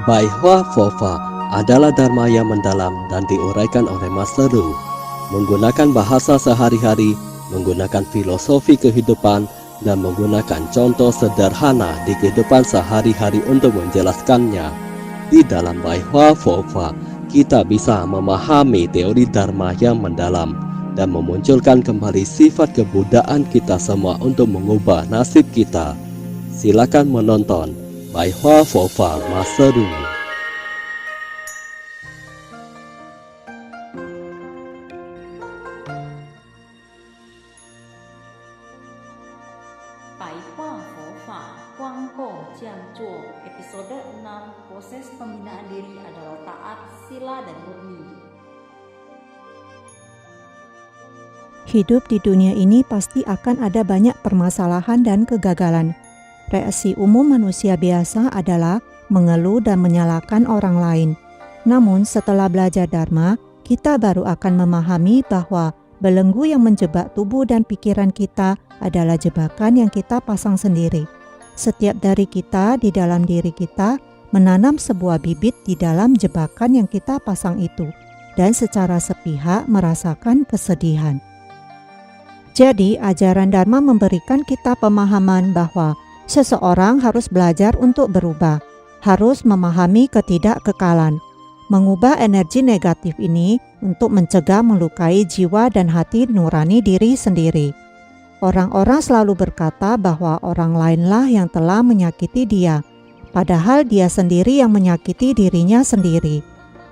Bai Hua Fofa adalah dharma yang mendalam dan diuraikan oleh Master Lu. Menggunakan bahasa sehari-hari, menggunakan filosofi kehidupan, dan menggunakan contoh sederhana di kehidupan sehari-hari untuk menjelaskannya. Di dalam Bai Hua Fofa, kita bisa memahami teori dharma yang mendalam dan memunculkan kembali sifat kebudayaan kita semua untuk mengubah nasib kita. Silakan menonton Bai Hua Fofa Master Lu. Bai Hua Fofa Huang Gong Jiang Zuo episode 6. Proses pembinaan diri adalah taat, sila, dan murni. Hidup di dunia ini pasti akan ada banyak permasalahan dan kegagalan. Reaksi umum manusia biasa adalah mengeluh dan menyalahkan orang lain. Namun setelah belajar Dharma, kita baru akan memahami bahwa belenggu yang menjebak tubuh dan pikiran kita adalah jebakan yang kita pasang sendiri. Setiap dari kita di dalam diri kita menanam sebuah bibit di dalam jebakan yang kita pasang itu, dan secara sepihak merasakan kesedihan. Jadi, ajaran Dharma memberikan kita pemahaman bahwa seseorang harus belajar untuk berubah, harus memahami ketidakkekalan, mengubah energi negatif ini untuk mencegah melukai jiwa dan hati nurani diri sendiri. Orang-orang selalu berkata bahwa orang lainlah yang telah menyakiti dia, padahal dia sendiri yang menyakiti dirinya sendiri.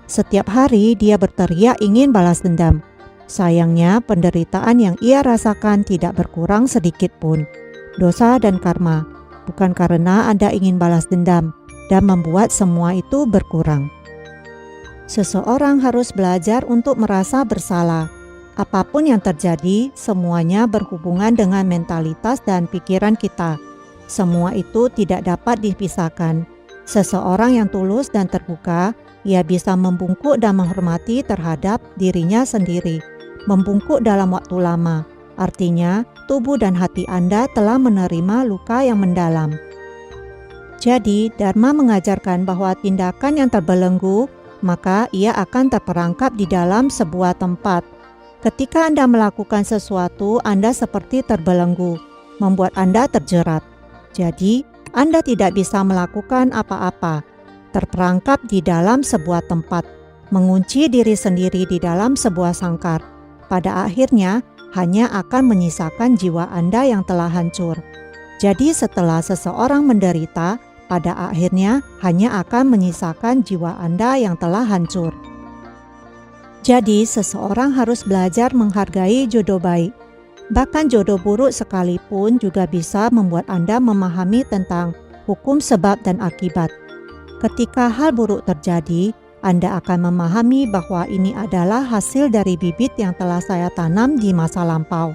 Setiap hari dia berteriak ingin balas dendam. Sayangnya, penderitaan yang ia rasakan tidak berkurang sedikit pun. Dosa dan karma, bukan karena Anda ingin balas dendam dan membuat semua itu berkurang. Seseorang harus belajar untuk merasa bersalah. Apapun yang terjadi, semuanya berhubungan dengan mentalitas dan pikiran kita. Semua itu tidak dapat dipisahkan. Seseorang yang tulus dan terbuka, ia bisa membungkuk dan menghormati terhadap dirinya sendiri. Membungkuk dalam waktu lama, artinya tubuh dan hati Anda telah menerima luka yang mendalam. Jadi, Dharma mengajarkan bahwa tindakan yang terbelenggu, maka ia akan terperangkap di dalam sebuah tempat. Ketika Anda melakukan sesuatu, Anda seperti terbelenggu, membuat Anda terjerat. Jadi, Anda tidak bisa melakukan apa-apa, terperangkap di dalam sebuah tempat, mengunci diri sendiri di dalam sebuah sangkar. Pada akhirnya, hanya akan menyisakan jiwa Anda yang telah hancur. Jadi setelah seseorang menderita, pada akhirnya hanya akan menyisakan jiwa Anda yang telah hancur. Jadi seseorang harus belajar menghargai jodoh baik. Bahkan jodoh buruk sekalipun juga bisa membuat Anda memahami tentang hukum sebab dan akibat. Ketika hal buruk terjadi, Anda akan memahami bahwa ini adalah hasil dari bibit yang telah saya tanam di masa lampau.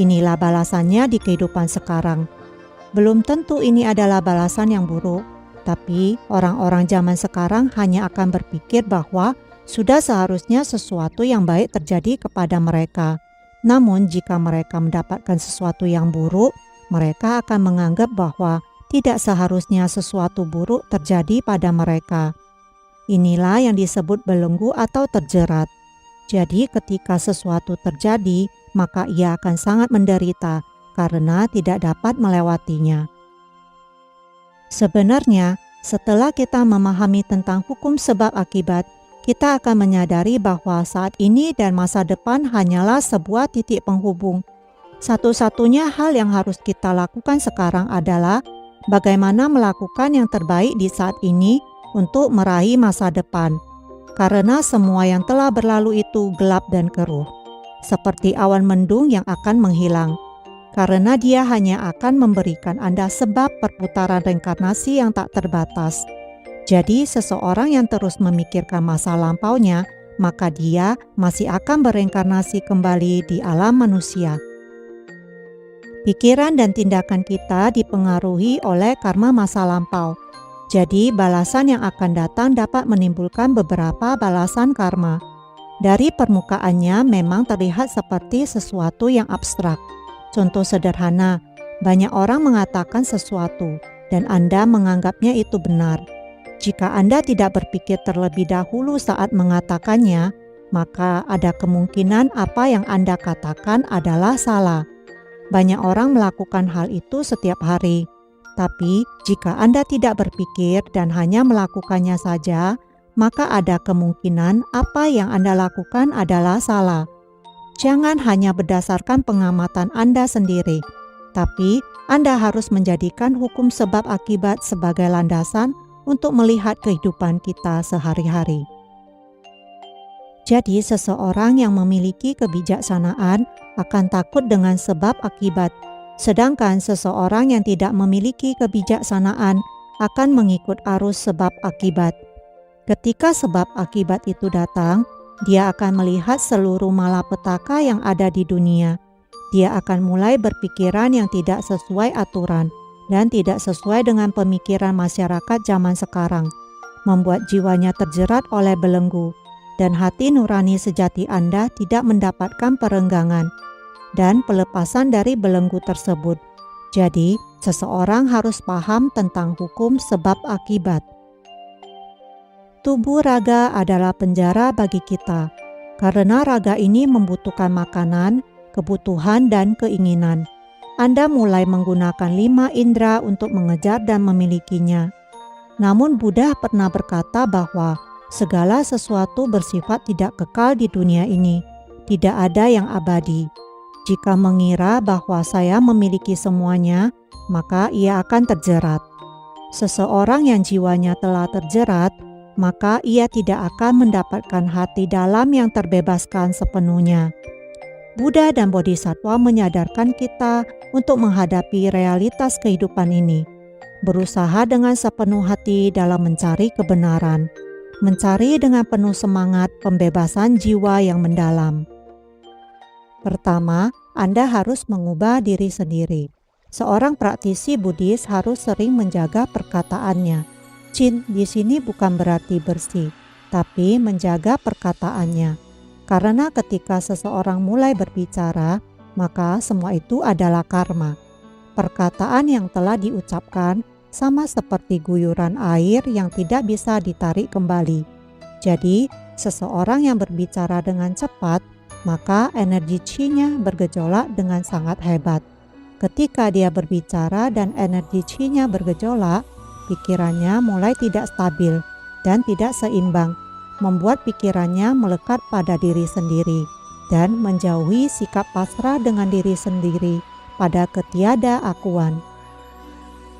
Inilah balasannya di kehidupan sekarang. Belum tentu ini adalah balasan yang buruk, tapi orang-orang zaman sekarang hanya akan berpikir bahwa sudah seharusnya sesuatu yang baik terjadi kepada mereka. Namun jika mereka mendapatkan sesuatu yang buruk, mereka akan menganggap bahwa tidak seharusnya sesuatu buruk terjadi pada mereka. Inilah yang disebut belenggu atau terjerat. Jadi ketika sesuatu terjadi, maka ia akan sangat menderita karena tidak dapat melewatinya. Sebenarnya, setelah kita memahami tentang hukum sebab akibat, kita akan menyadari bahwa saat ini dan masa depan hanyalah sebuah titik penghubung. Satu-satunya hal yang harus kita lakukan sekarang adalah bagaimana melakukan yang terbaik di saat ini untuk meraih masa depan, karena semua yang telah berlalu itu gelap dan keruh, seperti awan mendung yang akan menghilang, karena dia hanya akan memberikan Anda sebab perputaran reinkarnasi yang tak terbatas. Jadi seseorang yang terus memikirkan masa lampaunya, maka dia masih akan bereinkarnasi kembali di alam manusia. Pikiran dan tindakan kita dipengaruhi oleh karma masa lampau. Jadi, balasan yang akan datang dapat menimbulkan beberapa balasan karma. Dari permukaannya memang terlihat seperti sesuatu yang abstrak. Contoh sederhana, banyak orang mengatakan sesuatu dan Anda menganggapnya itu benar. Jika Anda tidak berpikir terlebih dahulu saat mengatakannya, maka ada kemungkinan apa yang Anda katakan adalah salah. Banyak orang melakukan hal itu setiap hari. Tapi, jika Anda tidak berpikir dan hanya melakukannya saja, maka ada kemungkinan apa yang Anda lakukan adalah salah. Jangan hanya berdasarkan pengamatan Anda sendiri, tapi Anda harus menjadikan hukum sebab akibat sebagai landasan untuk melihat kehidupan kita sehari-hari. Jadi, seseorang yang memiliki kebijaksanaan akan takut dengan sebab akibat, sedangkan seseorang yang tidak memiliki kebijaksanaan akan mengikut arus sebab akibat. Ketika sebab akibat itu datang, dia akan melihat seluruh malapetaka yang ada di dunia. Dia akan mulai berpikiran yang tidak sesuai aturan dan tidak sesuai dengan pemikiran masyarakat zaman sekarang, membuat jiwanya terjerat oleh belenggu, dan hati nurani sejati Anda tidak mendapatkan perenggangan dan pelepasan dari belenggu tersebut. Jadi, seseorang harus paham tentang hukum sebab akibat. Tubuh raga adalah penjara bagi kita, karena raga ini membutuhkan makanan, kebutuhan, dan keinginan. Anda mulai menggunakan 5 indera untuk mengejar dan memilikinya. Namun Buddha pernah berkata bahwa segala sesuatu bersifat tidak kekal di dunia ini, tidak ada yang abadi. Jika mengira bahwa saya memiliki semuanya, maka ia akan terjerat. Seseorang yang jiwanya telah terjerat, maka ia tidak akan mendapatkan hati dalam yang terbebaskan sepenuhnya. Buddha dan Bodhisattva menyadarkan kita untuk menghadapi realitas kehidupan ini, berusaha dengan sepenuh hati dalam mencari kebenaran, mencari dengan penuh semangat pembebasan jiwa yang mendalam. Pertama, Anda harus mengubah diri sendiri. Seorang praktisi Buddhis harus sering menjaga perkataannya. Chin di sini bukan berarti bersih, tapi menjaga perkataannya. Karena ketika seseorang mulai berbicara, maka semua itu adalah karma. Perkataan yang telah diucapkan sama seperti guyuran air yang tidak bisa ditarik kembali. Jadi, seseorang yang berbicara dengan cepat, maka energi chi-nya bergejolak dengan sangat hebat. Ketika dia berbicara dan energi chi-nya bergejolak, pikirannya mulai tidak stabil dan tidak seimbang, membuat pikirannya melekat pada diri sendiri dan menjauhi sikap pasrah dengan diri sendiri pada ketiadaakuan.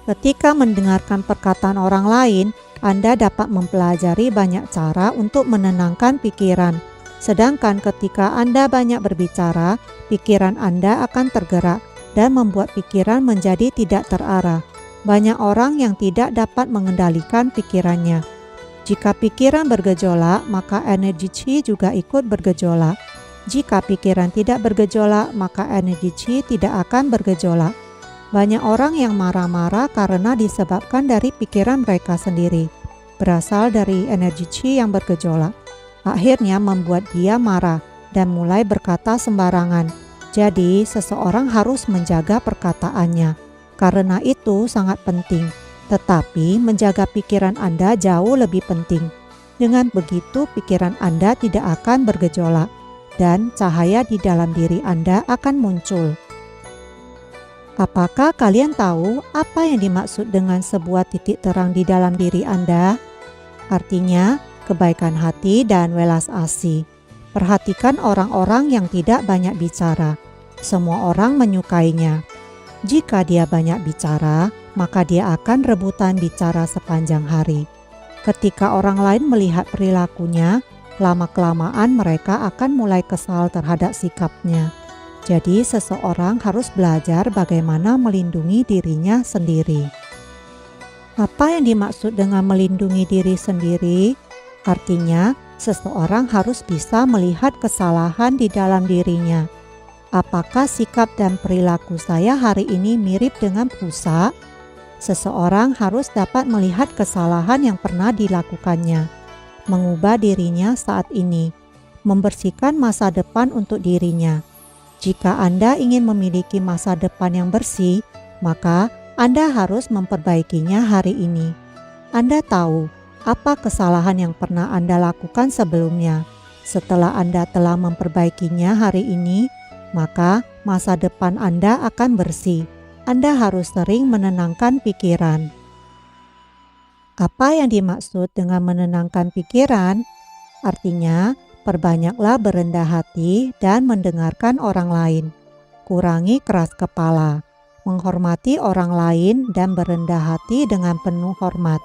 Ketika mendengarkan perkataan orang lain, Anda dapat mempelajari banyak cara untuk menenangkan pikiran. Sedangkan ketika Anda banyak berbicara, pikiran Anda akan tergerak dan membuat pikiran menjadi tidak terarah. Banyak orang yang tidak dapat mengendalikan pikirannya. Jika pikiran bergejolak, maka energi chi juga ikut bergejolak. Jika pikiran tidak bergejolak, maka energi chi tidak akan bergejolak. Banyak orang yang marah-marah karena disebabkan dari pikiran mereka sendiri, berasal dari energi chi yang bergejolak. Akhirnya membuat dia marah dan mulai berkata sembarangan. Jadi, seseorang harus menjaga perkataannya. Karena itu sangat penting, tetapi menjaga pikiran Anda jauh lebih penting. Dengan begitu pikiran Anda tidak akan bergejolak dan cahaya di dalam diri Anda akan muncul. Apakah kalian tahu apa yang dimaksud dengan sebuah titik terang di dalam diri Anda? Artinya, kebaikan hati dan welas asih. Perhatikan orang-orang yang tidak banyak bicara. Semua orang menyukainya. Jika dia banyak bicara, maka dia akan rebutan bicara sepanjang hari. Ketika orang lain melihat perilakunya, lama-kelamaan mereka akan mulai kesal terhadap sikapnya. Jadi seseorang harus belajar bagaimana melindungi dirinya sendiri. Apa yang dimaksud dengan melindungi diri sendiri? Artinya, seseorang harus bisa melihat kesalahan di dalam dirinya. Apakah sikap dan perilaku saya hari ini mirip dengan busa? Seseorang harus dapat melihat kesalahan yang pernah dilakukannya, mengubah dirinya saat ini, membersihkan masa depan untuk dirinya. Jika Anda ingin memiliki masa depan yang bersih, maka Anda harus memperbaikinya hari ini. Anda tahu Apa kesalahan yang pernah Anda lakukan sebelumnya? Setelah Anda telah memperbaikinya hari ini, maka masa depan Anda akan bersih. Anda harus sering menenangkan pikiran. Apa yang dimaksud dengan menenangkan pikiran? Artinya, perbanyaklah berendah hati dan mendengarkan orang lain. Kurangi keras kepala, menghormati orang lain dan berendah hati dengan penuh hormat.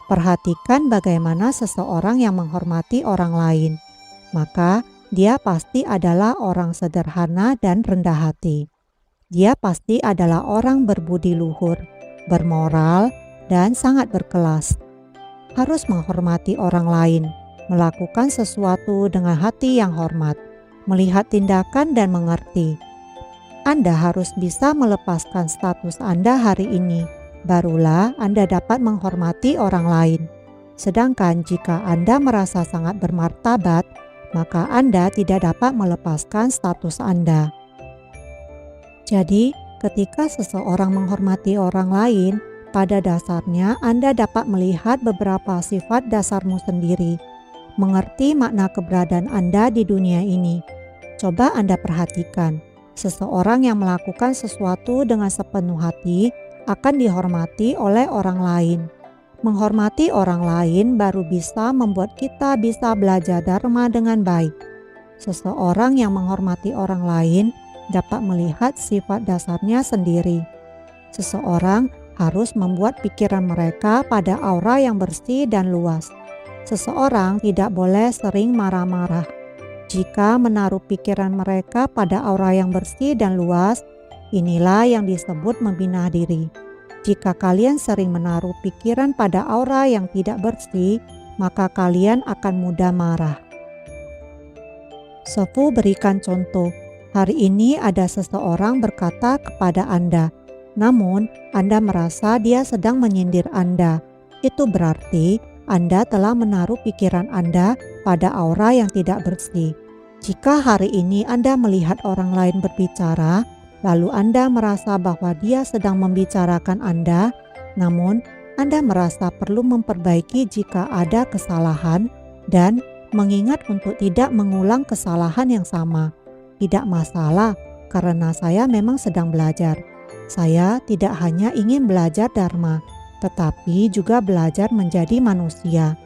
Perhatikan bagaimana seseorang yang menghormati orang lain, maka dia pasti adalah orang sederhana dan rendah hati. Dia pasti adalah orang berbudi luhur, bermoral, dan sangat berkelas. Harus menghormati orang lain, melakukan sesuatu dengan hati yang hormat, melihat tindakan dan mengerti. Anda harus bisa melepaskan status Anda hari ini, barulah Anda dapat menghormati orang lain. Sedangkan jika Anda merasa sangat bermartabat, maka Anda tidak dapat melepaskan status Anda. Jadi, ketika seseorang menghormati orang lain, pada dasarnya Anda dapat melihat beberapa sifat dasarmu sendiri, mengerti makna keberadaan Anda di dunia ini. Coba Anda perhatikan, seseorang yang melakukan sesuatu dengan sepenuh hati akan dihormati oleh orang lain. Menghormati orang lain baru bisa membuat kita bisa belajar dharma dengan baik. Seseorang yang menghormati orang lain dapat melihat sifat dasarnya sendiri. Seseorang harus membuat pikiran mereka pada aura yang bersih dan luas. Seseorang tidak boleh sering marah-marah. Jika menaruh pikiran mereka pada aura yang bersih dan luas, inilah yang disebut membina diri. Jika kalian sering menaruh pikiran pada aura yang tidak bersih, maka kalian akan mudah marah. Sefu berikan contoh. Hari ini ada seseorang berkata kepada Anda, namun Anda merasa dia sedang menyindir Anda. Itu berarti Anda telah menaruh pikiran Anda pada aura yang tidak bersih. Jika hari ini Anda melihat orang lain berbicara, lalu Anda merasa bahwa dia sedang membicarakan Anda, namun Anda merasa perlu memperbaiki jika ada kesalahan dan mengingat untuk tidak mengulang kesalahan yang sama. Tidak masalah, karena saya memang sedang belajar. Saya tidak hanya ingin belajar dharma, tetapi juga belajar menjadi manusia.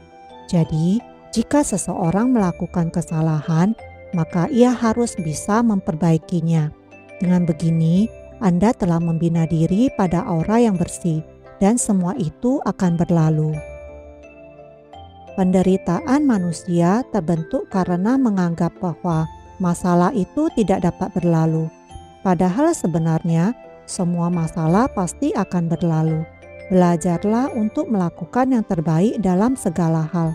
Jadi, jika seseorang melakukan kesalahan, maka ia harus bisa memperbaikinya. Dengan begini, Anda telah membina diri pada aura yang bersih, dan semua itu akan berlalu. Penderitaan manusia terbentuk karena menganggap bahwa masalah itu tidak dapat berlalu. Padahal sebenarnya, semua masalah pasti akan berlalu. Belajarlah untuk melakukan yang terbaik dalam segala hal.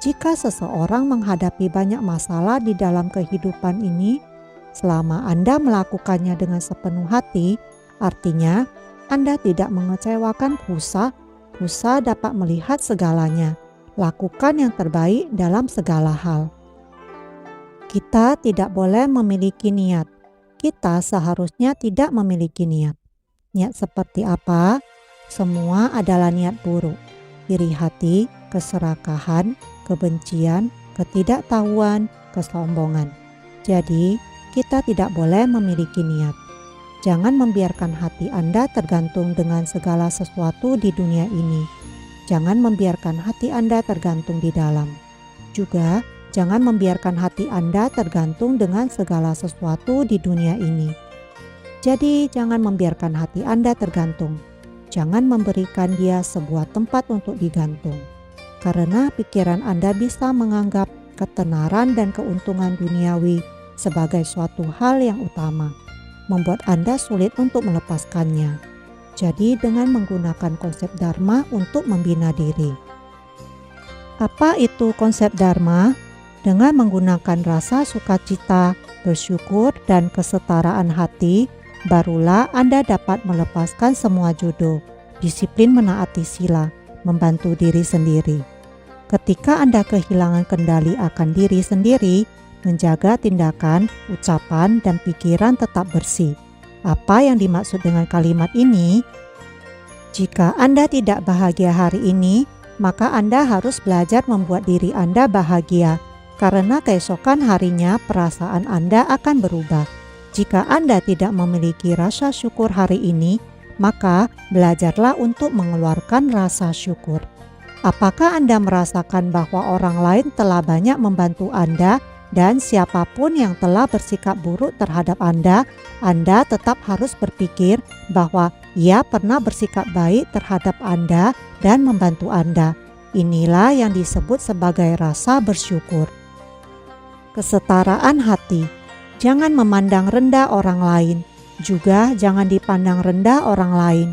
Jika seseorang menghadapi banyak masalah di dalam kehidupan ini, selama Anda melakukannya dengan sepenuh hati, artinya Anda tidak mengecewakan Pusa. Pusa dapat melihat segalanya. Lakukan yang terbaik dalam segala hal. Kita tidak boleh memiliki niat. Kita seharusnya tidak memiliki niat. Niat seperti apa? Semua adalah niat buruk. Iri hati, keserakahan, kebencian, ketidaktahuan, kesombongan. Jadi, kita tidak boleh memiliki niat. Jangan membiarkan hati Anda tergantung dengan segala sesuatu di dunia ini. Jangan membiarkan hati Anda tergantung di dalam. Juga, jangan membiarkan hati Anda tergantung dengan segala sesuatu di dunia ini. Jadi, jangan membiarkan hati Anda tergantung. Jangan memberikan dia sebuah tempat untuk digantung. Karena pikiran Anda bisa menganggap ketenaran dan keuntungan duniawi sebagai suatu hal yang utama, membuat Anda sulit untuk melepaskannya. Jadi, dengan menggunakan konsep Dharma untuk membina diri. Apa itu konsep Dharma? Dengan menggunakan rasa sukacita, bersyukur, dan kesetaraan hati, barulah Anda dapat melepaskan semua jodoh, disiplin menaati sila, membantu diri sendiri. Ketika Anda kehilangan kendali akan diri sendiri, menjaga tindakan, ucapan, dan pikiran tetap bersih. Apa yang dimaksud dengan kalimat ini? Jika Anda tidak bahagia hari ini, maka Anda harus belajar membuat diri Anda bahagia, karena keesokan harinya perasaan Anda akan berubah. Jika Anda tidak memiliki rasa syukur hari ini, maka belajarlah untuk mengeluarkan rasa syukur. Apakah Anda merasakan bahwa orang lain telah banyak membantu Anda dan siapapun yang telah bersikap buruk terhadap Anda tetap harus berpikir bahwa ia pernah bersikap baik terhadap Anda dan membantu Anda. Inilah yang disebut sebagai rasa bersyukur. Kesetaraan hati. Jangan memandang rendah orang lain, juga jangan dipandang rendah orang lain.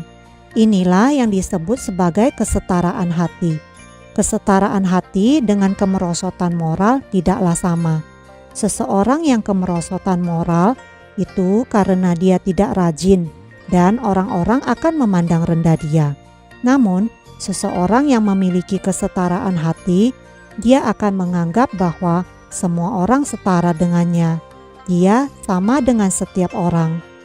Inilah yang disebut sebagai kesetaraan hati. Kesetaraan hati dengan kemerosotan moral tidaklah sama. Seseorang yang kemerosotan moral itu karena dia tidak rajin dan orang-orang akan memandang rendah dia. Namun, seseorang yang memiliki kesetaraan hati, dia akan menganggap bahwa semua orang setara dengannya. Dia sama dengan setiap orang.